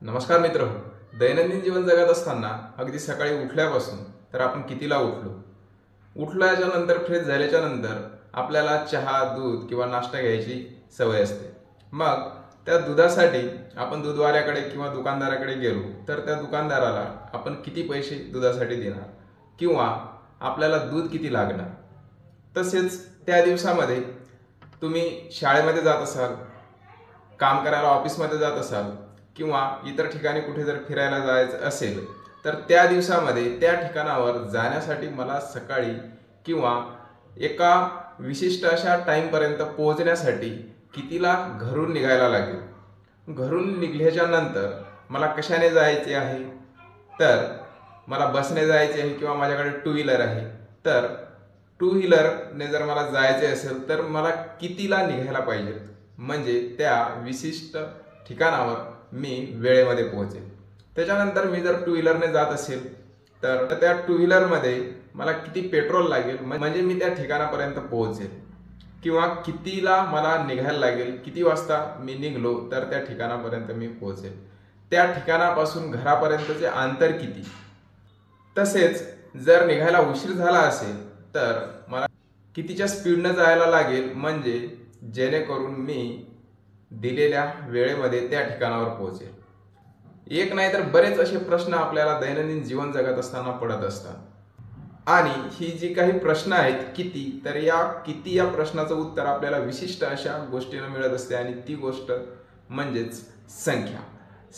नमस्कार मित्र. दैनंदिन जीवन जगत असताना अगदी सकाळी उठल्यापासून तर आपण कितीला उठल्याच्या नंतर फ्रेश झाल्याच्या नंतर आपल्याला चहा, दूध किंवा नाश्ता घ्यायची सवय असते. मग त्या दुधासाठी आपण दूधवाल्याकडे किंवा दुकानदाराकडे गेलो तर त्या दुकानदाराला आपण किती पैसे दुधासाठी देणार किंवा आपल्याला दूध किती लागणार. तसेच त्या दिवसामध्ये तुम्ही शाळेमध्ये जात असाल, काम करायला ऑफिसमध्ये जात असाल किंवा इतर ठिकाणी कुठे जर फिरायला जायचं असेल तर त्या दिवसामध्ये त्या ठिकाणावर जाण्यासाठी मला सकाळी किंवा एका विशिष्ट अशा टाईमपर्यंत पोहोचण्यासाठी कितीला घरून निघायला लागेल. घरून निघल्याच्या नंतर मला कशाने जायचे आहे, तर मला बसने जायचे आहे किंवा माझ्याकडे टू व्हीलर आहे, तर टू व्हीलरने जर मला जायचे असेल तर मला कितीला निघायला पाहिजे, म्हणजे त्या विशिष्ट ठिकाणावर मी वेळेमध्ये पोहोचेल. त्याच्यानंतर मी जर टू व्हीलरने जात असेल तर त्या टू व्हीलरमध्ये मला किती पेट्रोल लागेल, म्हणजे मी त्या ठिकाणापर्यंत पोहोचेल, किंवा कितीला मला निघायला लागेल, किती वाजता मी निघलो तर त्या ठिकाणापर्यंत मी पोहोचेल, त्या ठिकाणापासून घरापर्यंतचे अंतर किती. तसेच जर निघायला उशीर झाला असेल तर मला कितीच्या स्पीडनं जायला लागेल, म्हणजे जेणेकरून मी दिलेल्या वेळेमध्ये त्या ठिकाणावर पोहोचेल. एक नाही तर बरेच असे प्रश्न आपल्याला दैनंदिन जीवन जगत असताना पडत असतात. आणि ही जी काही प्रश्न आहेत किती, तर या किती या प्रश्नाचं उत्तर आपल्याला विशिष्ट अशा गोष्टीनं मिळत असते आणि ती गोष्ट म्हणजेच संख्या.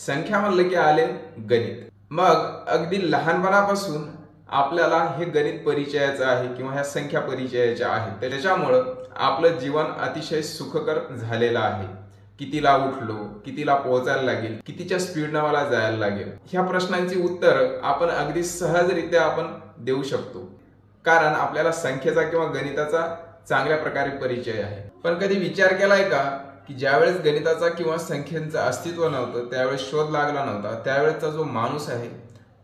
संख्या म्हणलं की आले गणित. मग अगदी लहानपणापासून आपल्याला हे गणित परिचयाचं आहे किंवा ह्या संख्या परिचयाच्या आहेत, त्याच्यामुळं आपलं जीवन अतिशय सुखकर झालेलं आहे. कितीला उठलो, कितीला पोहोचायला लागेल, कितीच्या स्पीडनं मला जायला लागेल, ह्या प्रश्नांची उत्तर आपण अगदी सहजरित्या आपण देऊ शकतो, कारण आपल्याला संख्येचा किंवा गणिताचा चांगल्या प्रकारे परिचय आहे. पण कधी विचार केलाय का की ज्यावेळेस गणिताचा किंवा संख्येचं अस्तित्व नव्हतं, त्यावेळेस शोध लागला नव्हता, त्यावेळेसचा जो माणूस आहे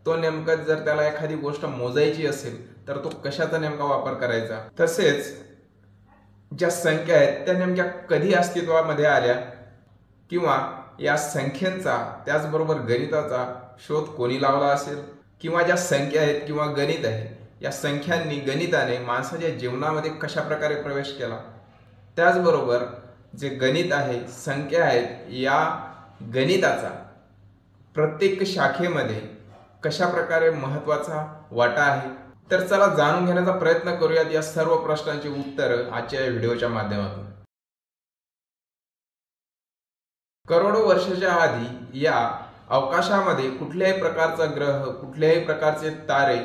तो नेमका जर त्याला एखादी गोष्ट मोजायची असेल तर तो कशाचा नेमका वापर करायचा. तसेच ज्या संख्या आहेत त्या नेमक्या कधी अस्तित्वामध्ये आल्या किंवा या संख्येचा त्याचबरोबर गणिताचा शोध कोणी लावला असेल, किंवा ज्या संख्या आहेत किंवा गणित आहे या संख्यांनी गणिताने माणसाच्या जीवनामध्ये कशा प्रकारे प्रवेश केला. त्याचबरोबर जे गणित आहे, संख्या आहेत, या गणिताचा प्रत्येक शाखेमध्ये कशा प्रकारे महत्त्वाचा वाटा आहे. तर चला जाणून घेण्याचा प्रयत्न करूयात या सर्व प्रश्नांची उत्तरं आजच्या या व्हिडिओच्या माध्यमातून. करोडो वर्षाच्या आधी या अवकाशामध्ये कुठल्याही प्रकारचा ग्रह, कुठल्याही प्रकारचे तारे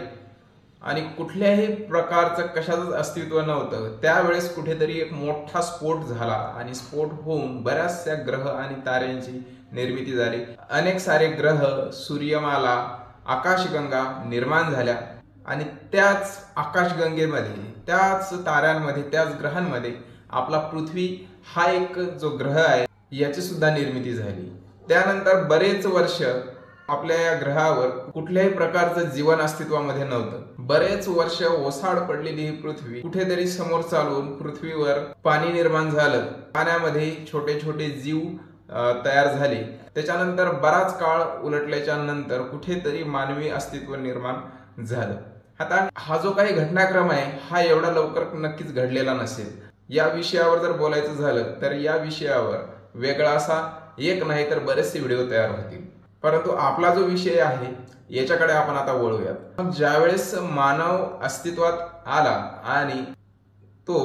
आणि कुठल्याही प्रकारचं कशाचंच अस्तित्व नव्हतं. त्यावेळेस कुठेतरी एक मोठा स्फोट झाला आणि स्फोट होऊन बऱ्याचशा ग्रह आणि ताऱ्यांची निर्मिती झाली. अनेक सारे ग्रह, सूर्यमाला, आकाशगंगा निर्माण झाल्या आणि त्याच आकाशगंगेमध्ये, त्याच ताऱ्यांमध्ये, त्याच ग्रहांमध्ये आपला पृथ्वी हा एक जो ग्रह आहे याची सुद्धा निर्मिती झाली. त्यानंतर बरेच वर्ष आपल्या या ग्रहावर कुठल्याही प्रकारचं जीवन अस्तित्वामध्ये नव्हतं. बरेच वर्ष ओसाड पडलेली ही पृथ्वी कुठेतरी समोर चालून पृथ्वीवर पाणी निर्माण झालं. पाण्यामध्ये छोटे छोटे जीव तयार झाले. त्याच्यानंतर बराच काळ उलटल्याच्या नंतर कुठेतरी मानवी अस्तित्व निर्माण झालं. आता हा जो काही घटनाक्रम आहे हा एवढा लवकर नक्कीच घडलेला नसेल. या विषयावर जर बोलायचं झालं तर या विषयावर वेगळा असा एक नाही तर बरेचसे व्हिडिओ तयार होतील, परंतु आपला जो विषय आहे याच्याकडे आपण आता वळूयात. ज्यावेळेस मानव अस्तित्वात आला आणि तो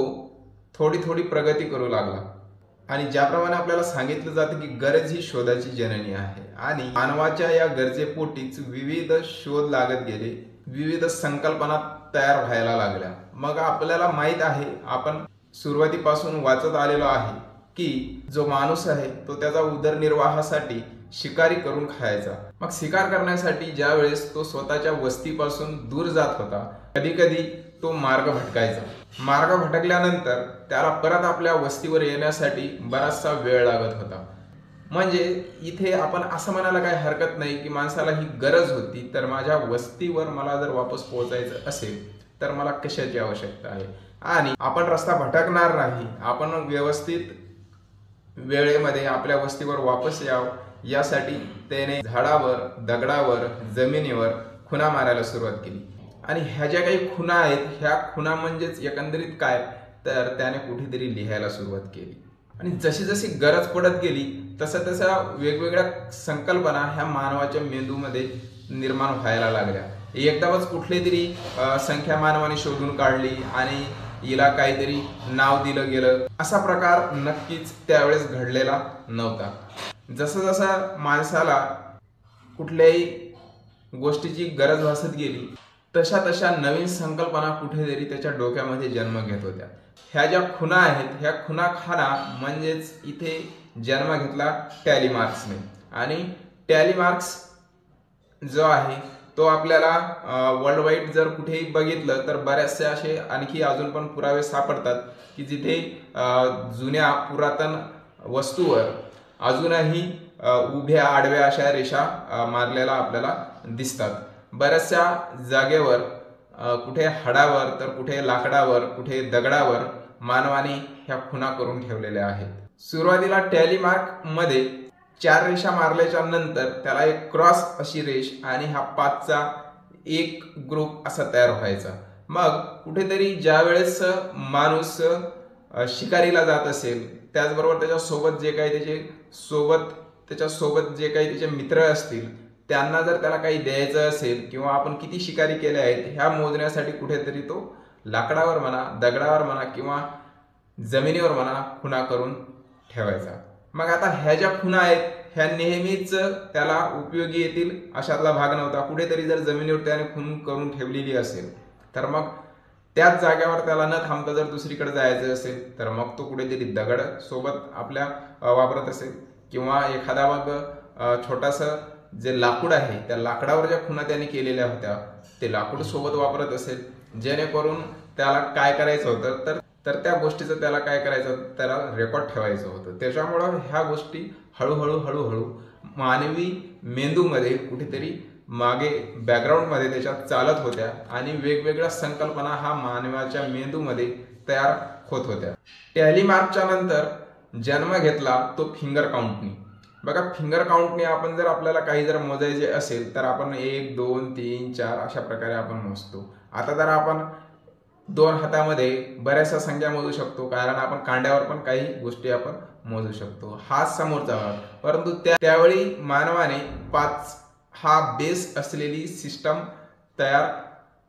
थोडी थोडी प्रगती करू लागला, आणि ज्याप्रमाणे आपल्याला सांगितलं जातं की गरज ही शोधाची जननी आहे, आणि मानवाच्या या गरजेपोटीच विविध शोध लागत गेले, विविध संकल्पना तयार व्हायला लागल्या. मग आपल्याला माहित आहे, आपण सुरुवातीपासून वाचत आलेलो आहे की जो माणूस आहे तो त्याचा उदरनिर्वाहासाठी शिकारी करून खायचा. मग शिकार करण्यासाठी ज्या वेळेस तो स्वतःच्या वस्तीपासून दूर जात होता, कधी कधी तो मार्ग भटकायचा. मार्ग भटकल्यानंतर त्याला परत आपल्या वस्तीवर येण्यासाठी बराचसा वेळ लागत होता. म्हणजे इथे आपण असं म्हणायला काही हरकत नाही की माणसाला ही गरज होती, तर माझ्या वस्तीवर मला जर वापस पोहोचायचं असेल तर मला कशाची आवश्यकता आहे. आणि आपण रस्ता भटकणार नाही, आपण व्यवस्थित वेळेमध्ये आपल्या वस्तीवर वापस यावं यासाठी त्याने झाडावर, दगडावर, जमिनीवर खुणा मारायला सुरुवात केली. आणि ह्या ज्या काही खुणा आहेत, ह्या खुणा म्हणजेच एकंदरीत काय, तर त्याने कुठेतरी लिहायला सुरुवात केली. आणि जशी जशी गरज पडत गेली तसं तसं वेगवेगळ्या संकल्पना ह्या मानवाच्या मेंदूमध्ये निर्माण व्हायला लागल्या. एकदमच कुठली तरी संख्या मानवाने शोधून काढली आणि हिला काहीतरी नाव दिलं गेलं, असा प्रकार नक्कीच त्यावेळेस घडलेला नव्हता. जसं जसं माणसाला कुठल्याही गोष्टीची गरज भासत गेली तशा तशा नवीन संकल्पना कुठेतरी त्याच्या डोक्यामध्ये जन्म घेत होत्या. ह्या ज्या खुणा आहेत, ह्या खुणा खाना म्हणजेच इथे जन्म घेतला टॅली मार्क्सने. आणि टॅली मार्क्स जो आहे तो आपल्याला वर्ल्ड वाईड जर कुठेही बघितलं तर बऱ्याचसे असे आणखी अजून पण पुरावे सापडतात की जिथे जुन्या पुरातन वस्तूवर अजूनही उभ्या आडव्या अशा रेषा मारलेल्या आपल्याला दिसतात. बऱ्याचशा जागेवर कुठे हाडावर तर कुठे लाकडावर, कुठे दगडावर मानवाने ह्या खुणा करून ठेवलेल्या आहेत. सुरुवातीला टॅली मार्क मध्ये 4 रेषा मारल्याच्या नंतर त्याला एक क्रॉस अशी रेष आणि हा 5चा एक ग्रुप असा तयार व्हायचा. मग कुठेतरी ज्या वेळेस माणूस शिकारीला जात असेल, त्याचबरोबर त्याच्यासोबत जे काही त्याच्यासोबत जे काही त्याचे मित्र असतील, त्यांना जर त्याला काही द्यायचं असेल किंवा आपण किती शिकारी केले आहेत ह्या मोजण्यासाठी कुठेतरी तो लाकडावर म्हणा, दगडावर म्हणा किंवा जमिनीवर म्हणा खुणा करून ठेवायचा. मग आता ह्या ज्या खुणा आहेत ह्या नेहमीच त्याला उपयोगी येतील अशातला भाग नव्हता. कुठेतरी जर जमिनीवर त्याने खून करून ठेवलेली असेल तर मग त्याच जागेवर त्याला न थांबता जर दुसरीकडे जायचं असेल तर मग तो कुठेतरी दगड सोबत आपल्या वापरत असेल किंवा एखादा मग छोटासा जे लाकूड आहे त्या लाकडावर ज्या खुणा त्याने केलेल्या होत्या ते लाकूड सोबत वापरत असेल, जेणेकरून त्याला काय करायचं होतं तर त्या गोष्टीचं त्याला काय करायचं, त्याला रेकॉर्ड ठेवायचं होतं. त्याच्यामुळं ह्या गोष्टी हळूहळू मानवी मेंदूमध्ये कुठेतरी मागे बॅकग्राऊंडमध्ये त्याच्यात चालत होत्या आणि वेगवेगळ्या संकल्पना हा मानवाच्या मेंदूमध्ये तयार होत होत्या. टॅली मार्कच्या नंतर जन्म घेतला तो फिंगर काउंटनी. बघा, फिंगर काउंटने आपण जर आपल्याला काही जर मोजायचे असेल तर आपण 1, 2, 3, 4 अशा प्रकारे आपण मोजतो. आता जर आपण 2 हातामध्ये बऱ्याचशा संख्या मोजू शकतो, कारण आपण कांड्यावर पण काही गोष्टी आपण मोजू शकतो. हाच समोरचा भाग. परंतु त्यावेळी मानवाने 5 हा बेस असलेली सिस्टम तयार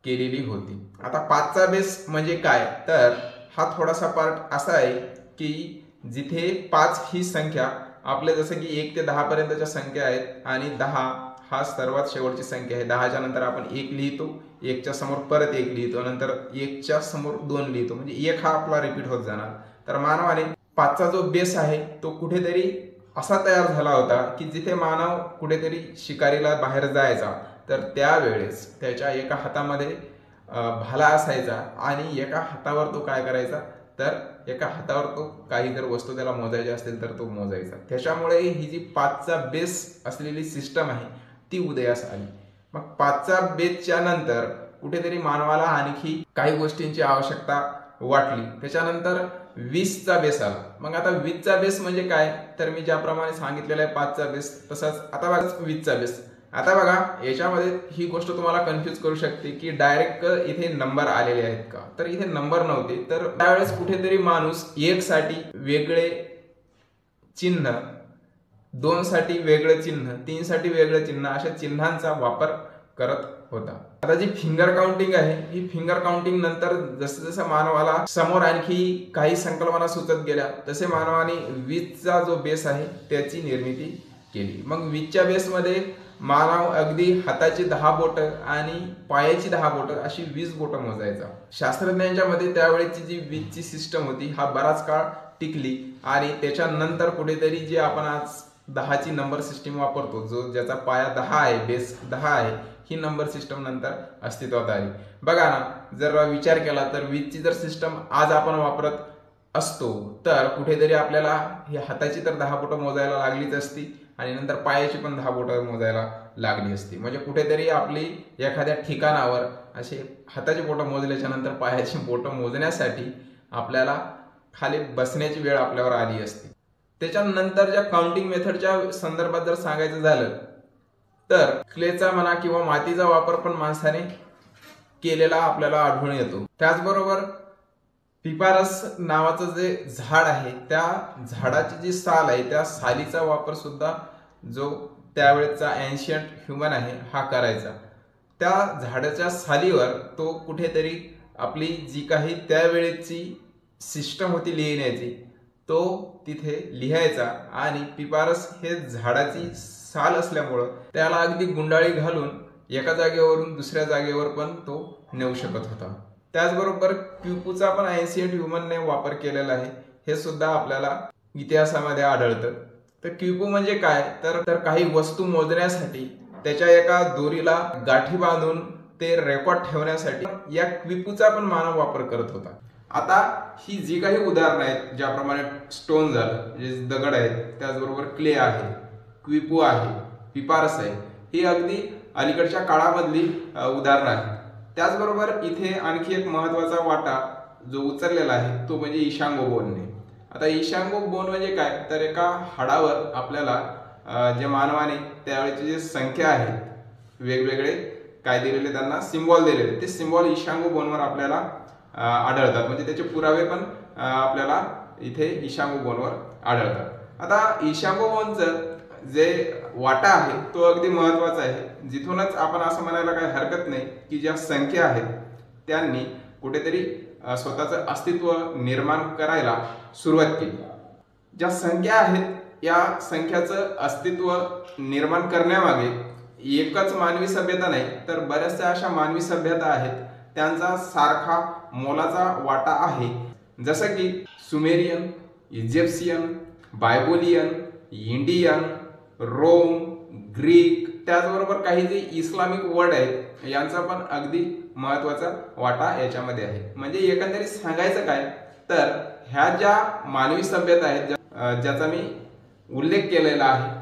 केलेली होती. आता 5चा बेस म्हणजे काय, तर हा थोडासा पार्ट असा आहे की जिथे 5 ही संख्या आपले जसं की 1 ते 10 पर्यंतच्या संख्या आहेत आणि 10 हा सर्वात शेवटची संख्या आहे. 10च्या नंतर आपण 1 लिहितो, 1च्या समोर परत 1 लिहितो, नंतर 1च्या समोर 2 लिहितो, म्हणजे 1 हा आपला रिपीट होत जाणार. तर मानवाने 5चा जो बेस आहे तो कुठेतरी असा तयार झाला होता की जिथे मानव कुठेतरी शिकारीला बाहेर जायचा तर त्यावेळेस त्याच्या एका हातामध्ये भाला असायचा आणि एका हातावर तो काय करायचा, तर एका हातावर तो काही जर वस्तू त्याला मोजायची असतील तर तो मोजायचा. त्याच्यामुळे ही जी 5चा बेस असलेली सिस्टम आहे ती उदयास आली. मग 5चा बेसच्या नंतर कुठेतरी मानवाला आणखी काही गोष्टींची आवश्यकता वाटली. त्याच्यानंतर 20चा बेस आला. मग आता 20चा बेस म्हणजे काय, तर मी ज्याप्रमाणे सांगितलेलं आहे 5चा बेस तसंच आता बघा 20चा बेस. आता बघा याच्यामध्ये ही गोष्ट तुम्हाला कन्फ्यूज करू शकते की डायरेक्ट इथे नंबर आलेले आहेत का, तर इथे नंबर नव्हते. तर त्यावेळेस कुठेतरी माणूस 1 साठी वेगळे चिन्ह, 2 साठी वेगळं चिन्ह, 3 साठी वेगळं चिन्ह अशा चिन्हांचा वापर करत होता. आता जी फिंगर काउंटिंग आहे ही फिंगर काउंटिंग नंतर जसं जसं मानवाला समोर आणखी काही संकल्पना सुचत गेल्या तसे मानवाने 20चा जो बेस आहे त्याची निर्मिती केली. मग 20च्या बेसमध्ये मानव अगदी हाताची 10 बोटं आणि पायाची 10 बोटं अशी 20 बोटं मोजायचा. शास्त्रज्ञांच्या मध्ये त्यावेळेची जी 20ची सिस्टम होती हा बराच काळ टिकली आणि त्याच्यानंतर कुठेतरी जे आपण आज 10ची नंबर सिस्टीम वापरतो, ज्याचा पाया 10 आहे, बेस 10 आहे, ही नंबर सिस्टम नंतर अस्तित्वात आली. बघा ना, जर विचार केला तर 20ची जर सिस्टम आज आपण वापरत असतो तर कुठेतरी आपल्याला ही हाताची तर 10 बोटं मोजायला लागलीच असती आणि नंतर पायाची पण 10 बोटं मोजायला लागली असती. म्हणजे कुठेतरी आपली एखाद्या ठिकाणावर असे हाताची बोटं मोजल्याच्या नंतर पायाची बोटं मोजण्यासाठी आपल्याला खाली बसण्याची वेळ आपल्यावर आली असती. त्याच्यानंतरच्या काउंटिंग मेथडच्या संदर्भात जर सांगायचं झालं तर क्लेचा म्हणा किंवा मातीचा वापर पण माणसाने केलेला आपल्याला आढळून येतो। त्याचबरोबर पिपारस नावाचं जे झाड आहे त्या झाडाची जी साल आहे त्या सालीचा वापर सुद्धा जो त्यावेळेचा एन्शियंट ह्युमन आहे हा करायचा। त्या झाडाच्या सालीवर तो कुठेतरी आपली जी काही त्यावेळेची सिस्टम होती लिहिण्याची तो तिथे लिहायचा आणि पिपारस हे झाडाची साल असल्यामुळं त्याला अगदी गुंडाळी घालून एका जागेवरून दुसऱ्या जागेवर पण तो नेऊ शकत होता। त्याचबरोबर क्विपूचा पण एन्शियंट ह्युमनने वापर केलेला आहे हे सुद्धा आपल्याला इतिहासामध्ये आढळतं। तर क्विपू म्हणजे काय तर काही वस्तू मोजण्यासाठी त्याच्या एका दोरीला गाठी बांधून ते रेकॉर्ड ठेवण्यासाठी या क्विपूचा पण मानव वापर करत होता। आता ही जी काही उदाहरणं आहेत ज्याप्रमाणे स्टोन झालं जे दगड आहेत, त्याचबरोबर क्ले आहे, क्विपू आहे, पिपारस आहे, ही अगदी अलीकडच्या काळामधली उदाहरणं आहेत। त्याचबरोबर इथे आणखी एक महत्त्वाचा वाटा जो उचललेला आहे तो म्हणजे इशांगो बोनने। आता इशांगो बोन म्हणजे काय तर एका हाडावर आपल्याला जे मानवाने त्यावेळेची जी संख्या आहे वेगवेगळे काय दिलेले त्यांना सिम्बॉल दिलेले ते सिम्बॉल इशांगो बोनवर आपल्याला आढळतात, म्हणजे त्याचे पुरावे पण आपल्याला इथे इशांगो बोनवर आढळतात। आता इशांगो बोनचं जे वाटा आहे तो अगदी महत्त्वाचा आहे, जिथूनच आपण असं म्हणायला काही हरकत नाही की ज्या संख्या आहेत त्यांनी कुठेतरी स्वतःचं अस्तित्व निर्माण करायला सुरुवात केली। ज्या संख्या आहेत या संख्याचं अस्तित्व निर्माण करण्यामागे एकच मानवी सभ्यता नाही तर बऱ्याचशा अशा मानवी सभ्यता आहेत त्यांचा सारखा मोलाचा वाटा आहे, जसं की Sumerian, Egyptian, Babylonian, Indian, Rome, Greek, त्याचबरोबर काही जे इस्लामिक वर्ड आहेत यांचा पण अगदी महत्त्वाचा वाटा याच्यामध्ये आहे। म्हणजे एकंदरीत सांगायचं काय तर ह्या ज्या मानवी सभ्यता आहेत ज्याचा मी उल्लेख केलेला आहे,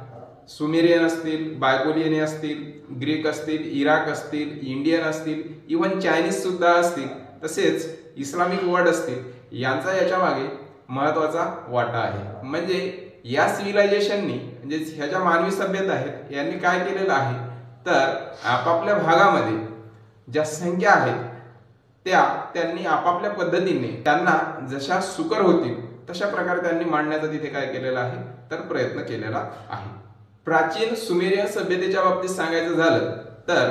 सुमेरियन असतील, बायबोलियन असतील, ग्रीक असतील, इराक असतील, इंडियन असतील, इव्हन चायनीज सुद्धा असतील, तसेच इस्लामिक वर्ड असतील, यांचा याच्या मागे महत्त्वाचा वाटा आहे। म्हणजे या सिव्हिलायझेशननी म्हणजे ह्या ज्या मानवी सभ्यता आहेत यांनी काय केलेलं आहे तर आपापल्या भागामध्ये ज्या संख्या आहेत त्यांनी आपापल्या पद्धतीने त्यांना जशा सुकर होतील तशा प्रकारे त्यांनी मांडण्याचा तिथे काय केलेला आहे तर प्रयत्न केलेला आहे। प्राचीन सुमेरियन सभ्यतेच्या बाबतीत सांगायचं झालं तर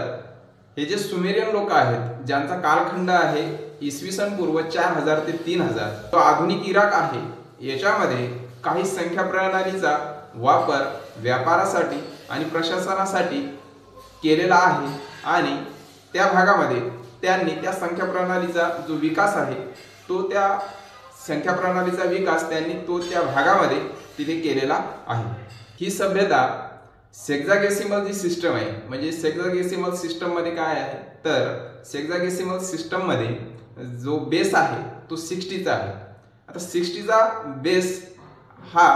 हे जे सुमेरियन लोक आहेत ज्यांचा कालखंड आहे इसवी सन पूर्व 4000 ते 3000, तो आधुनिक इराक आहे, याच्यामध्ये काही संख्या प्रणालीचा वापर व्यापारासाठी आणि प्रशासनासाठी केलेला आहे आणि त्या भागामध्ये त्यांनी त्या संख्या प्रणालीचा जो विकास आहे तो त्या संख्या प्रणालीचा विकास त्यांनी तो त्या भागामध्ये तिथे केलेला आहे। ही सभ्यता सेक्सागेसिमल जी सिस्टम आहे, म्हणजे सेक्सागेसिमल सिस्टम मध्ये काय आहे तर सेक्सागेसिमल सिस्टम मध्ये जो बेस आहे तो 60 चा आहे। आता 60 चा बेस हा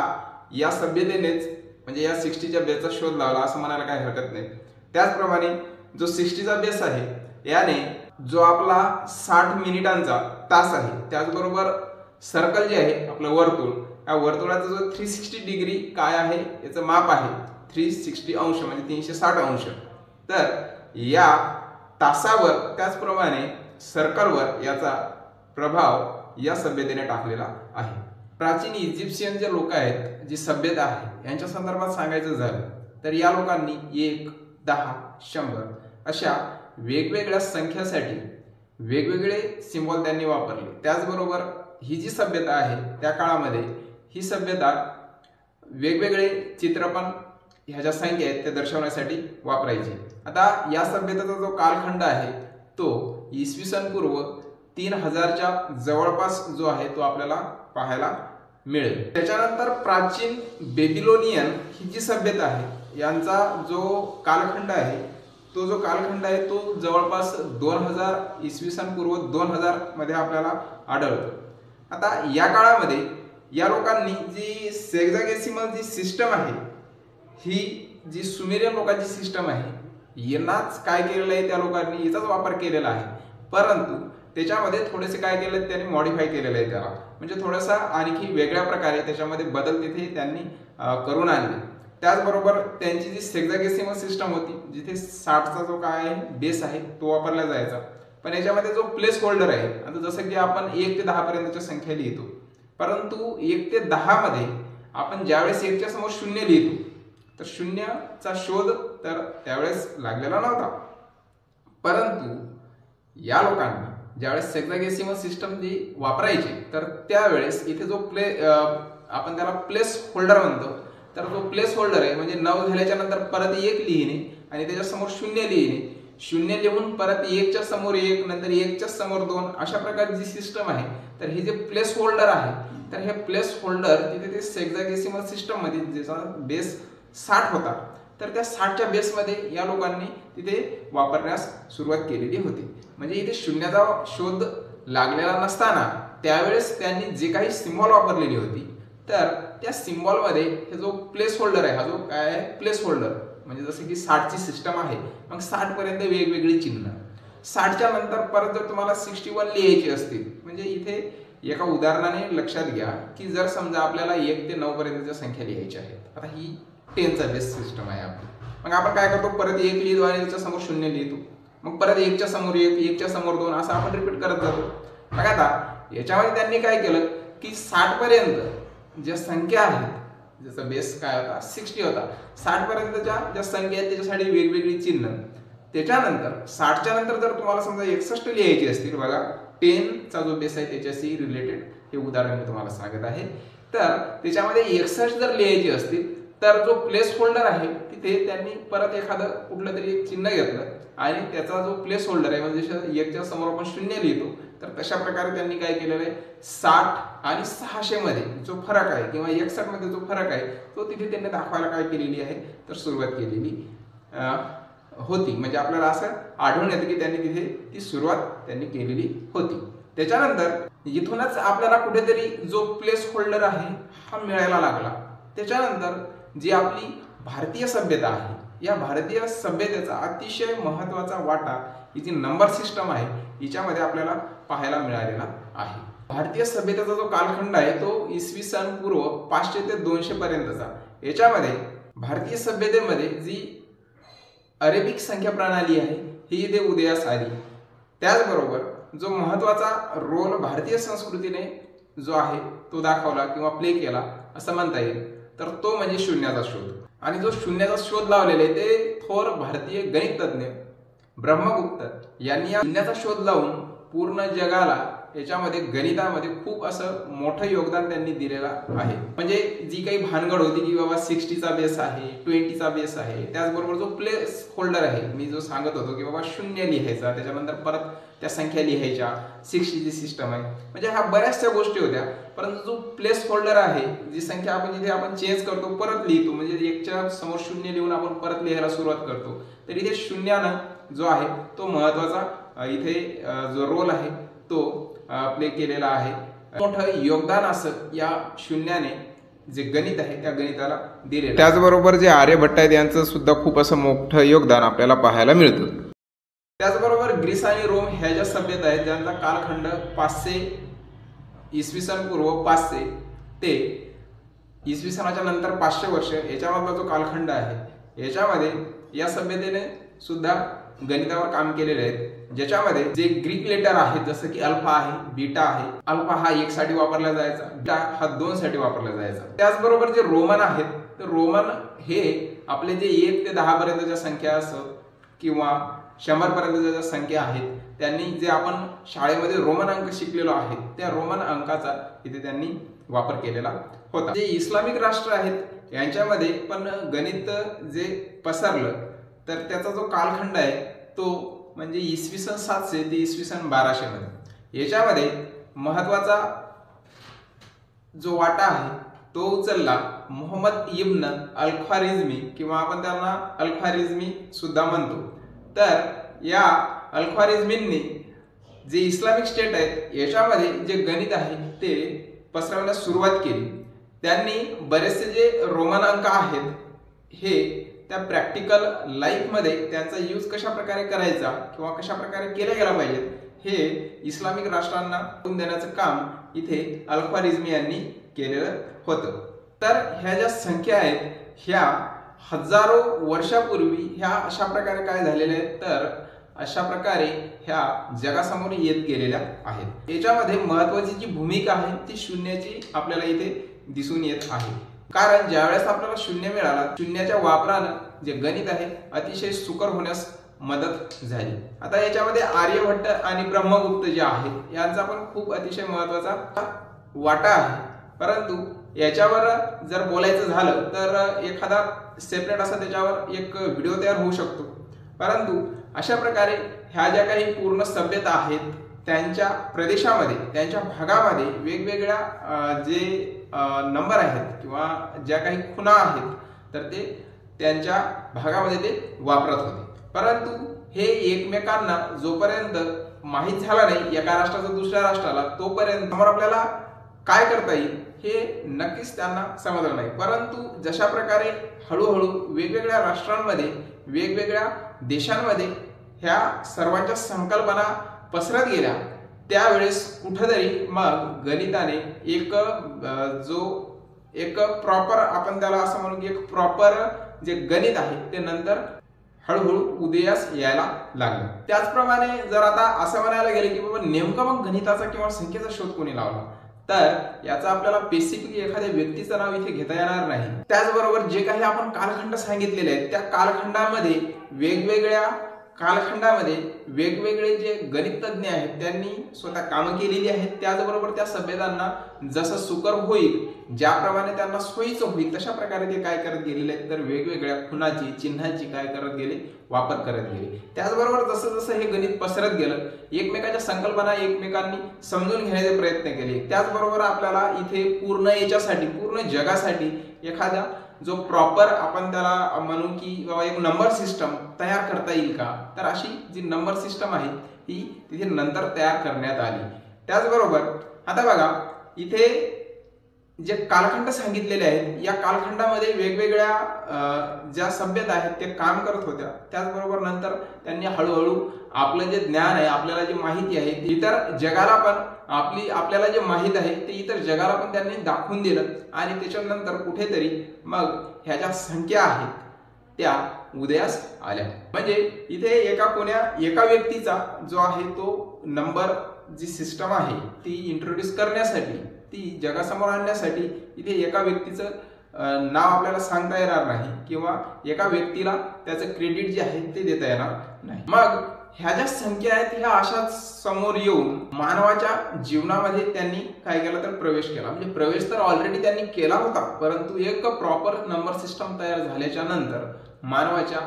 या सभ्यतेनेच म्हणजे या 60 च्या बेसचा शोध लावला असं म्हणायला काही हरकत नाही। त्याचप्रमाणे जो 60 चा बेस आहे याने जो आपला 60 मिनिटांचा तास आहे, त्याचबरोबर सर्कल जे आहे आपलं वर्तुळ, या वर्तुळाचा जो 360 डिग्री काय आहे याचं माप आहे 360 अंश म्हणजे 360 अंश। तर या तासावर त्याचप्रमाणे सर्कलवर याचा प्रभाव या सभ्यतेने टाकलेला आहे। प्राचीन इजिप्शियन जे लोक आहेत जी सभ्यता आहे यांच्या संदर्भात सांगायचं झालं तर या लोकांनी 1, 10, 100 अशा वेगवेगळ्या संख्यासाठी वेगवेगळे सिम्बॉल त्यांनी वापरले। त्याचबरोबर ही जी सभ्यता आहे त्या काळामध्ये ही सभ्यता वेगवेगळे चित्रपण ह्या ज्या संख्या आहेत त्या दर्शवण्यासाठी वापरायची। आता या सभ्यतेचा जो कालखंड आहे तो इसवी सन पूर्व 3000 च्या जवळपास जो आहे तो आपल्याला पाहायला मिळेल। त्याच्यानंतर प्राचीन बेबिलोनियन ही जी सभ्यता आहे यांचा जो कालखंड आहे तो जवळपास 2000 इसवी सन पूर्व 2000 मध्ये आपल्याला आढळतो। आता या काळामध्ये या लोकांनी जी सेक्सागेसिमल जी सिस्टम आहे ही जी सुमेरियन लोकांची सिस्टम आहे यांनाच काय केलेलं आहे त्या लोकांनी याचाच वापर केलेला आहे, परंतु त्याच्यामध्ये थोडेसे काय केले त्यांनी मॉडिफाय केलेलं आहे त्याला। म्हणजे थोडासा आणखी वेगळ्या प्रकारे त्याच्यामध्ये बदल तिथे त्यांनी करून आणले. त्याचबरोबर त्यांची जी सेक्सागेसिमल सिस्टम होती, जिथे 60चा जो काय आहे बेस आहे तो वापरला जायचा, पण याच्यामध्ये जो प्लेस होल्डर आहे, आता जसं की आपण 1 ते 10 पर्यंतच्या संख्या लिहितो, परंतु 1 ते 10 मध्ये आपण ज्यावेळेस 1च्या समोर 0 लिहितो तर 0चा शोध तर त्यावेळेस लागलेला नव्हता. परंतु या लोकांनी ज्यावेळेस सेक्सागेसिमल सिस्टम जी वापरायची तर त्यावेळेस इथे जो आपण त्याला प्लेस होल्डर म्हणतो, तर जो प्लेस होल्डर आहे म्हणजे 9 झाल्याच्या नंतर परत 1 लिहिणे आणि त्याच्यासमोर 0 लिहिणे, 0 लिहून परत 1च्या समोर 1, नंतर 1च्या समोर 2, अशा प्रकारची जी सिस्टम आहे, तर हे जे प्लेस होल्डर आहे, तर हे प्लेस होल्डर तिथे ते सेक्सागेसिमल सिस्टम मध्ये ज्याचा बेस 60 होता, तर त्या 60च्या बेसमध्ये या लोकांनी तिथे वापरण्यास सुरुवात केलेली होती. म्हणजे इथे शून्याचा शोध लागलेला नसताना त्यावेळेस त्यांनी जे काही सिम्बॉल वापरलेली होती, तर त्या सिम्बॉलमध्ये हे जो प्लेस होल्डर आहे, हा जो काय आहे प्लेस होल्डर, म्हणजे जसं की 60ची सिस्टम आहे, मग 60 पर्यंत वेगवेगळी चिन्ह, 60च्या नंतर परत जर तुम्हाला 61 लिहायची असतील, म्हणजे इथे एका उदाहरणाने लक्षात घ्या की जर समजा आपल्याला 1 ते 9 पर्यंतच्या संख्या लिहायच्या आहेत, आता ही 10चा बेस सिस्टम आहे आपली, मग आपण काय करतो, परत 1 लिहितो आणि त्याच्या समोर 0 लिहितो, मग परत 1च्या समोर 1, 1च्या समोर 2, असं आपण रिपीट करत जातो. मग आता याच्यामध्ये त्यांनी काय केलं की 60 पर्यंत ज्या संख्या आहेत, ज्याचा बेस काय होता 60 होता, 60 पर्यंतच्या ज्या संख्या आहेत त्याच्यासाठी वेगवेगळी चिन्ह. त्याच्यानंतर 60च्या नंतर जर तुम्हाला समजा 61 लिहायची असतील, बघा 10चा जो बेस आहे त्याच्याशी रिलेटेड हे उदाहरण मी तुम्हाला सांगत आहे, तर त्याच्यामध्ये 61 जर लिहायची असतील तर जो प्लेस होल्डर आहे तिथे त्यांनी परत एखादं कुठलं तरी एक चिन्ह घेतलं आणि त्याचा जो प्लेस होल्डर आहे, म्हणजे 1च्या समोर आपण 0 लिहितो, तर तशा प्रकारे त्यांनी काय केलेलं आहे, 60 आणि 600 मध्ये जो फरक आहे किंवा 61 मध्ये जो फरक आहे तो तिथे त्यांनी दाखवायला काय केलेली आहे, तर सुरुवात केलेली होती. म्हणजे आपल्याला असं आढळून येतं की त्यांनी तिथे ती सुरुवात त्यांनी केलेली होती. त्याच्यानंतर इथूनच आपल्याला कुठेतरी जो प्लेस होल्डर आहे हा मिळायला लागला. त्याच्यानंतर जी आपली भारतीय सभ्यता आहे, या भारतीय सभ्यतेचा अतिशय महत्वाचा वाटा ही जी नंबर सिस्टम आहे हिच्यामध्ये आपल्याला पाहायला मिळालेला आहे. भारतीय सभ्यतेचा जो कालखंड आहे तो इसवी सन पूर्व 500 ते 200 पर्यंतचा. याच्यामध्ये भारतीय सभ्यतेमध्ये जी अरेबिक संख्या प्रणाली आहे ही इथे उदयास आली. त्याचबरोबर जो महत्वाचा रोल भारतीय संस्कृतीने जो आहे तो दाखवला किंवा प्ले केला असं म्हणता येईल, तर तो म्हणजे शून्याचा शोध. आणि जो शून्याचा शोध लावलेला आहे ते थोर भारतीय गणितज्ञ ब्रह्मगुप्त यांनी या शून्याचा शोध लावून पूर्ण जगाला याच्यामध्ये गणितामध्ये खूप असं मोठं योगदान त्यांनी दिलेलं आहे. म्हणजे जी काही भानगड होती की बाबा 60चा बेस आहे, 20चा बेस आहे, त्याचबरोबर जो प्लेस होल्डर आहे, मी जो सांगत होतो की बाबा 0 लिहायचा, त्याच्यानंतर परत त्या संख्या लिहायच्या, 60ची सिस्टम आहे, म्हणजे ह्या बऱ्याचशा गोष्टी होत्या. परंतु जो प्लेस होल्डर आहे, जी संख्या आपण जिथे आपण चेंज करतो, परत लिहितो, म्हणजे 1च्या समोर 0 लिहून आपण परत लिहायला सुरुवात करतो, तर इथे शून्यानं जो आहे तो महत्वाचा इथे जो रोल आहे तो प्ले केलेला आहे. मोठं योगदान असं या शून्याने जे गणित आहे त्या गणिताला दिले. त्याचबरोबर जे आर्यभट्ट आहेत यांचं सुद्धा खूप असं मोठं योगदान आपल्याला पाहायला मिळतं. त्याचबरोबर ग्रीस आणि रोम ह्या ज्या सभ्यता आहेत ज्यांचा कालखंड 500 इसवी सन पूर्व 500 ते इसवी सनाच्या नंतर 500 वर्ष याच्यामधला जो कालखंड आहे, याच्यामध्ये या सभ्यतेने सुद्धा गणितावर काम केलेले आहेत. ज्याच्यामध्ये जे ग्रीक लेटर आहेत जसं की अल्फा आहे, बीटा आहे, अल्फा हा 1 साठी वापरला जायचा, बीटा हा 2 साठी वापरला जायचा. त्याचबरोबर जे रोमन आहेत, तर रोमन हे आपले जे 1 ते 10 पर्यंतच्या संख्या असत किंवा 100 पर्यंतच्या ज्या संख्या आहेत, त्यांनी जे आपण शाळेमध्ये रोमन अंक शिकलेलो आहे त्या रोमन अंकाचा इथे त्यांनी वापर केलेला होता. जे इस्लामिक राष्ट्र आहेत यांच्यामध्ये पण गणित जे पसरलं तर त्याचा जो कालखंड आहे तो म्हणजे इसवी सन 700 ते इसवी सन 1200 मध्ये. याच्यामध्ये महत्वाचा जो वाटा आहे तो उचलला मोहम्मद इब्न अल-ख्वारिझमी किंवा आपण त्यांना अल-ख्वारिझमी सुद्धा म्हणतो. तर या अल-ख्वारिझमींनी जे इस्लामिक स्टेट आहेत याच्यामध्ये जे गणित आहे ते पसरवण्यास सुरुवात केली. त्यांनी बरेचसे जे रोमन अंक आहेत हे त्या प्रॅक्टिकल लाईफमध्ये त्यांचा यूज कशा प्रकारे करायचा किंवा कशा प्रकारे केला गेला पाहिजे हे इस्लामिक राष्ट्रांना करून देण्याचं काम इथे अल्ख्वारिझमी यांनी केलेलं होतं। तर ह्या ज्या संख्या आहेत ह्या हजारो वर्षापूर्वी ह्या अशा प्रकारे काय झालेल्या आहेत, तर अशा प्रकारे ह्या जगासमोर येत गेलेल्या आहेत। याच्यामध्ये महत्वाची जी भूमिका आहे ती शून्याची आपल्याला इथे दिसून येत आहे, कारण ज्यावेळेस आपल्याला शून्य मिळाला, शून्याच्या वापरानं जे गणित आहे अतिशय सुकर होण्यास मदत झाली। आता याच्यामध्ये आर्यभट्ट आणि ब्रह्मगुप्त जे आहेत यांचा पण खूप अतिशय महत्वाचा वाटा आहे, परंतु याच्यावर जर बोलायचं झालं तर एखादा सेपरेट असा त्याच्यावर एक व्हिडिओ तयार होऊ शकतो। परंतु अशा प्रकारे ह्या ज्या काही पूर्ण सभ्यता आहेत त्यांच्या प्रदेशामध्ये, त्यांच्या भागामध्ये वेगवेगळ्या जे नंबर आहेत किंवा ज्या काही खुणा आहेत तर ते त्यांच्या भागामध्ये ते वापरत होते। परंतु हे एकमेकांना जोपर्यंत माहीत झाला नाही एका राष्ट्राचा दुसऱ्या राष्ट्राला, तोपर्यंत आपल्याला काय करता येईल हे नक्कीच त्यांना समजलं नाही। परंतु जशा प्रकारे हळूहळू वेगवेगळ्या राष्ट्रांमध्ये, वेगवेगळ्या देशांमध्ये ह्या सर्वांच्या संकल्पना पसरत गेल्या, त्यावेळेस कुठेतरी मग गणिताने एक प्रॉपर, आपण त्याला असं म्हणू की एक प्रॉपर जे गणित आहे ते नंतर हळूहळू उदयास यायला लागलं। त्याचप्रमाणे जर आता असं म्हणायला गेलं की बाबा नेमकं मग गणिताचा किंवा संख्येचा शोध कोणी लावला, तर याचा आपल्याला स्पेसिफिकली एखाद्या व्यक्तीचं नाव इथे घेता येणार नाही। त्याचबरोबर जे काही आपण कालखंड सांगितलेले आहेत त्या कालखंडामध्ये वेगवेगळे जे गणितज्ञ आहेत त्यांनी स्वतः कामं केलेली आहेत। त्याचबरोबर त्या सभ्यतांना जसं सुकर होईल, ज्याप्रमाणे त्यांना सोयीचं होईल तशा प्रकारे ते काय करत गेलेले आहेत, तर वेगवेगळ्या खुणाची, चिन्हाची काय करत गेले, वापर करत गेले। त्याचबरोबर जसं जसं हे गणित पसरत गेलं, एकमेकाच्या संकल्पना एकमेकांनी समजून घेण्याचे प्रयत्न केले। त्याचबरोबर आपल्याला इथे पूर्ण जगासाठी एखादा जो प्रॉपर, आपण त्याला म्हणू की बाबा एक नंबर सिस्टम तयार करता येईल का, तर अशी जी नंबर सिस्टम आहे ही तिथे नंतर तयार करण्यात आली। त्याचबरोबर आता बघा इथे जे कालखंड सांगितलेले आहेत या कालखंडामध्ये वेगवेगळ्या ज्या सभ्यता आहेत ते काम करत होत्या। त्याचबरोबर नंतर त्यांनी हळूहळू आपलं जे ज्ञान आहे, आपल्याला जी माहिती आहे इतर जगाला पण, आपल्याला जे माहित आहे ते इतर जगाला पण त्यांनी दाखवून दिलं, आणि त्याच्यानंतर कुठेतरी मग ह्या ज्या संख्या आहेत त्या उदयास आल्या। म्हणजे इथे एका व्यक्तीचा जो आहे तो नंबर जी सिस्टम आहे ती इंट्रोड्यूस करण्यासाठी, ती जगासमोर आणण्यासाठी इथे एका व्यक्तीचं नाव आपल्याला सांगता येणार नाही किंवा एका व्यक्तीला त्याचं क्रेडिट जे आहे ते देता येणार नाही। मग ह्या ज्या संख्या आहेत ह्या अशाच समोर येऊन मानवाच्या जीवनामध्ये त्यांनी काय केलं तर प्रवेश केला। म्हणजे प्रवेश तर ऑलरेडी त्यांनी केला होता, परंतु एक प्रॉपर नंबर सिस्टम तयार झाल्याच्या नंतर मानवाच्या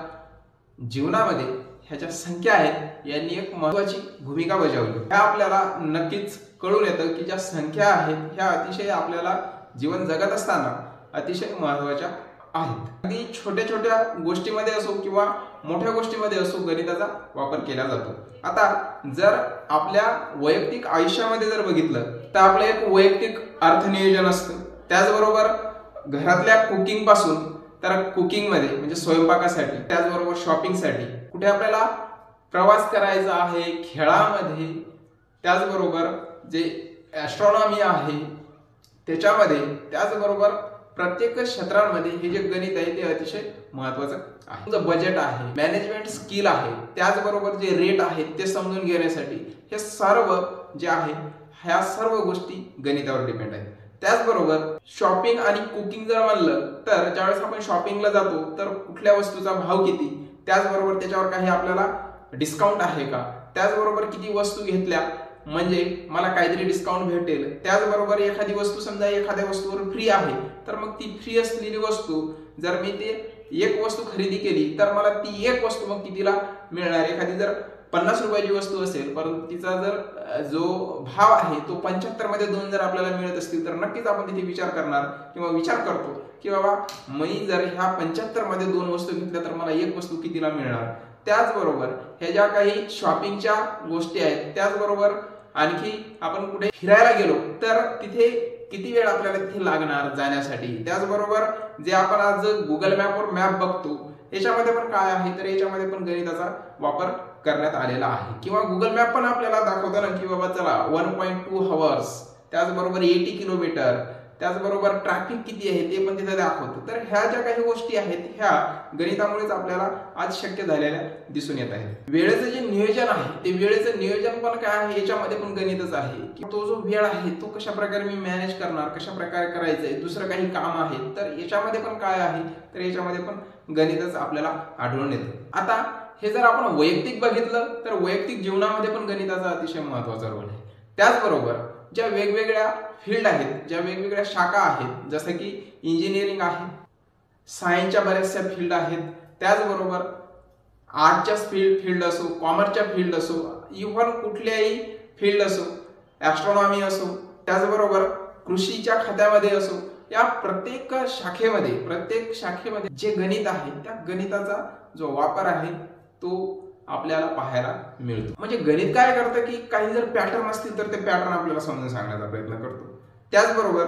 जीवनामध्ये ह्या ज्या संख्या आहेत यांनी एक महत्वाची भूमिका बजावली। ह्या आपल्याला नक्कीच कळून येतं की ज्या संख्या आहेत ह्या अतिशय आपल्याला जीवन जगत असताना अतिशय महत्वाच्या आहेत। अगदी छोट्या छोट्या गोष्टीमध्ये असो किंवा मोठ्या गोष्टीमध्ये असो गणिताचा वापर केला जातो। आता जर आपल्या वैयक्तिक आयुष्यामध्ये जर बघितलं तर आपलं एक वैयक्तिक अर्थनियोजन असतं। त्याचबरोबर घरातल्या कुकिंग पासून तर कुकिंगमध्ये म्हणजे स्वयंपाकासाठी, त्याचबरोबर शॉपिंगसाठी, कुठे आपल्याला प्रवास करायचा आहे, खेळामध्ये, त्याचबरोबर जे ॲस्ट्रॉनॉमी आहे त्याच्यामध्ये, त्याचबरोबर प्रत्येक क्षेत्रांमध्ये हे जे गणित आहे ते अतिशय महत्वाचं आहे। तुमचं बजेट आहे, मॅनेजमेंट स्किल आहे, त्याचबरोबर जे रेट आहेत ते समजून घेण्यासाठी हे सर्व जे आहे ह्या सर्व गोष्टी गणितावर डिपेंड आहेत। त्याचबरोबर शॉपिंग आणि कुकिंग जर म्हणलं तर ज्यावेळेस आपण शॉपिंगला जातो तर कुठल्या वस्तूचा भाव किती, त्याचबरोबर त्याच्यावर काही आपल्याला डिस्काउंट आहे का, त्याचबरोबर किती वस्तू घेतल्या म्हणजे मला काहीतरी डिस्काउंट भेटेल, त्याचबरोबर एखादी वस्तू समजा एखाद्या वस्तूवर फ्री आहे तर मग ती फ्री असलेली वस्तू जर मी ते एक वस्तू खरेदी केली तर मला ती एक वस्तू मग कितीला मिळणार। एखादी जर 50 रुपयाची वस्तू असेल परंतु तिचा जर जो भाव आहे तो 75 मध्ये 2 जर आपल्याला मिळत असतील तर नक्कीच आपण तिथे विचार करणार किंवा विचार करतो की बाबा मी जर ह्या 75 मध्ये 2 वस्तू घेतल्या तर मला एक वस्तू कितीला मिळणार। त्याचबरोबर ह्या ज्या काही शॉपिंगच्या गोष्टी आहेत, त्याचबरोबर आणखी आपण कुठे फिरायला गेलो तर तिथे किती वेळ आपल्याला तिथे लागणार जाण्यासाठी, त्याचबरोबर जे आपण आज गुगल मॅपवर मॅप बघतो याच्यामध्ये पण काय आहे तर याच्यामध्ये पण गणिताचा वापर करण्यात आलेला आहे। किंवा गुगल मॅप पण आपल्याला दाखवतो ना की बाबा चला 1.2 हवर्स त्याचबरोबर 80 किलोमीटर, त्याचबरोबर ट्रॅफिक किती आहे ते पण तिथे दाखवतं. तर ह्या ज्या काही गोष्टी आहेत ह्या गणितामुळेच आपल्याला आज शक्य झालेल्या दिसून येत आहे. वेळेचं जे नियोजन आहे ते वेळेचं नियोजन पण काय आहे याच्यामध्ये पण गणितच आहे की तो जो वेळ आहे तो कशा प्रकारे मी मॅनेज करणार, कशा प्रकारे करायचंय, दुसरं काही काम आहे तर याच्यामध्ये पण काय आहे तर याच्यामध्ये पण गणितच आपल्याला आढळून येतं. आता हे जर आपण वैयक्तिक बघितलं तर वैयक्तिक जीवनामध्ये पण गणिताचा अतिशय महत्त्वाचा रोल आहे. त्याचबरोबर ज्या वेगवेगळ्या फील्ड आहेत, ज्या वेगवेगळ्या शाखा आहेत, जसं की इंजिनिअरिंग आहे, सायन्सच्या बऱ्याचशा फील्ड आहेत, त्याचबरोबर आर्टच्या फील्ड असो, कॉमर्सच्या फील्ड असो, इव्हन कुठल्याही फील्ड असो, ॲस्ट्रॉनॉमी असो, त्याचबरोबर कृषीच्या खात्यामध्ये असो, या प्रत्येक शाखेमध्ये जे गणित आहे त्या गणिताचा जो वापर आहे तो आपल्याला पाहायला मिळतो. म्हणजे गणित काय करतं की काही जर पॅटर्न असतील तर ते पॅटर्न आपल्याला समजून सांगण्याचा प्रयत्न करतो. त्याचबरोबर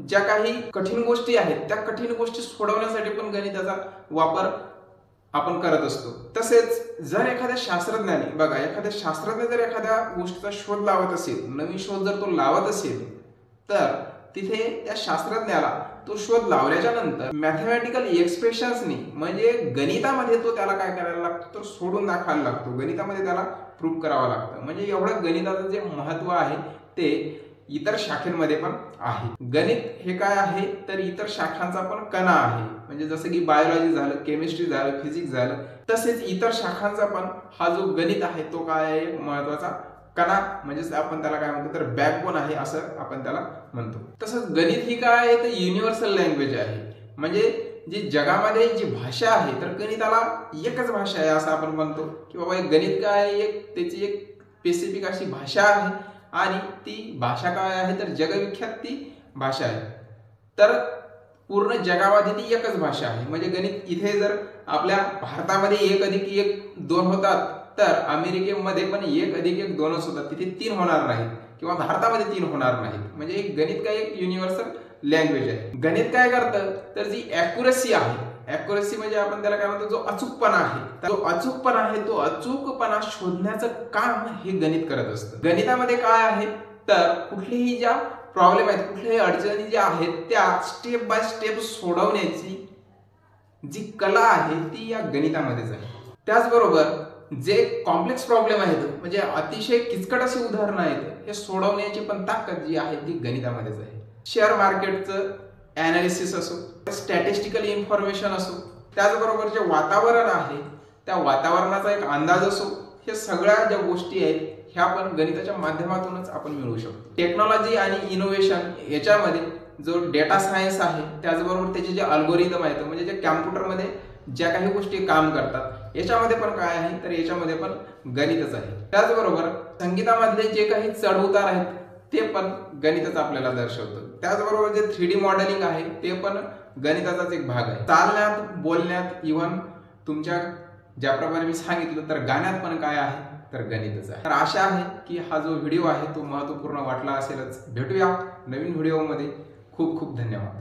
ज्या काही कठीण गोष्टी आहेत त्या कठीण गोष्टी सोडवण्यासाठी पण गणिताचा वापर आपण करत असतो. तसेच जर एखाद्या शास्त्रज्ञाने बघा, एखाद्या शास्त्रज्ञ जर एखाद्या गोष्टीचा शोध लावत असेल, नवीन शोध जर तो लावत असेल तर तिथे त्या शास्त्रज्ञाला तो शोध लावल्याच्या नंतर मॅथमॅटिकल एक्सप्रेशन्सनी म्हणजे गणितामध्ये तो त्याला काय करायला लागतो तर सोडून दाखवायला लागतो, गणितामध्ये त्याला प्रूव्ह करावं लागतं. म्हणजे एवढं गणिताचं जे महत्व आहे ते इतर शाखांमध्ये पण आहे. गणित हे काय आहे तर इतर शाखांचा पण कणा आहे. म्हणजे जसं की बायोलॉजी झालं, केमिस्ट्री झालं, फिजिक्स झालं, तसेच इतर शाखांचा पण हा जो गणित आहे तो काय आहे महत्वाचा कणा, म्हणजे आपण त्याला काय म्हणतो तर बॅकबोन आहे असं आपण त्याला म्हणतो. तसंच गणित ही काय आहे तर युनिव्हर्सल लँग्वेज आहे. म्हणजे जी जगामध्ये जी भाषा आहे तर गणिताला एकच भाषा आहे असं आपण म्हणतो की बाबा एक गणित काय आहे, त्याची एक स्पेसिफिक अशी भाषा आहे आणि ती भाषा काय आहे तर जगविख्यात ती भाषा आहे. तर पूर्ण जगामध्ये ती एकच भाषा आहे. म्हणजे गणित इथे जर आपल्या भारतामध्ये 1+1=2 होतात तर अमेरिकेमध्ये पण 1+1=2च होतात, तिथे 3 होणार नाहीत किंवा भारतामध्ये 3 होणार नाहीत. म्हणजे एक गणित काय एक युनिव्हर्सल लँग्वेज आहे. गणित काय करतं तर जी ॲक्युरसी आहे, ॲक्युरसी म्हणजे आपण त्याला काय म्हणतो जो अचूकपणा आहे, जो अचूकपणा आहे तो अचूकपणा शोधण्याचं काम हे गणित करत असतं. गणितामध्ये काय आहे तर कुठलेही ज्या प्रॉब्लेम आहेत, कुठल्याही अडचणी ज्या आहेत त्या स्टेप बाय स्टेप सोडवण्याची जी कला आहे ती या गणितामध्येच आहे. त्याचबरोबर जे कॉम्प्लेक्स प्रॉब्लेम आहेत म्हणजे अतिशय किचकट अशी उदाहरणं आहेत हे सोडवण्याची पण ताकद जी आहे ती गणितामध्येच आहे. शेअर मार्केटचं ॲनालिसिस असो, स्टॅटिस्टिकल इन्फॉर्मेशन असो, त्याचबरोबर जे वातावरण आहे त्या वातावरणाचा एक अंदाज असो, हे सगळ्या ज्या गोष्टी आहेत ह्या पण गणिताच्या माध्यमातूनच आपण मिळवू शकतो. टेक्नॉलॉजी आणि इनोव्हेशन याच्यामध्ये जो डेटा सायन्स आहे, त्याचबरोबर त्याचे जे अल्गोरिदम आहेत म्हणजे जे कॅम्प्युटरमध्ये ज्या काही गोष्टी काम करतात याच्यामध्ये पण काय आहे तर याच्यामध्ये पण गणितच आहे. त्याचबरोबर संगीतामधले जे काही चढ उतार आहेत ते पण गणितच आपल्याला दर्शवतं. त्याचबरोबर जे 3D मॉडेलिंग आहे ते पण गणिताचाच एक भाग आहे. चालण्यात, बोलण्यात, इव्हन तुमच्या ज्याप्रमाणे मी सांगितलं तर गाण्यात पण काय आहे तर गणितच आहे. तर आशा आहे की हा जो व्हिडिओ आहे तो महत्त्वपूर्ण वाटला असेलच. भेटूया नवीन व्हिडिओमध्ये. खूप खूप धन्यवाद.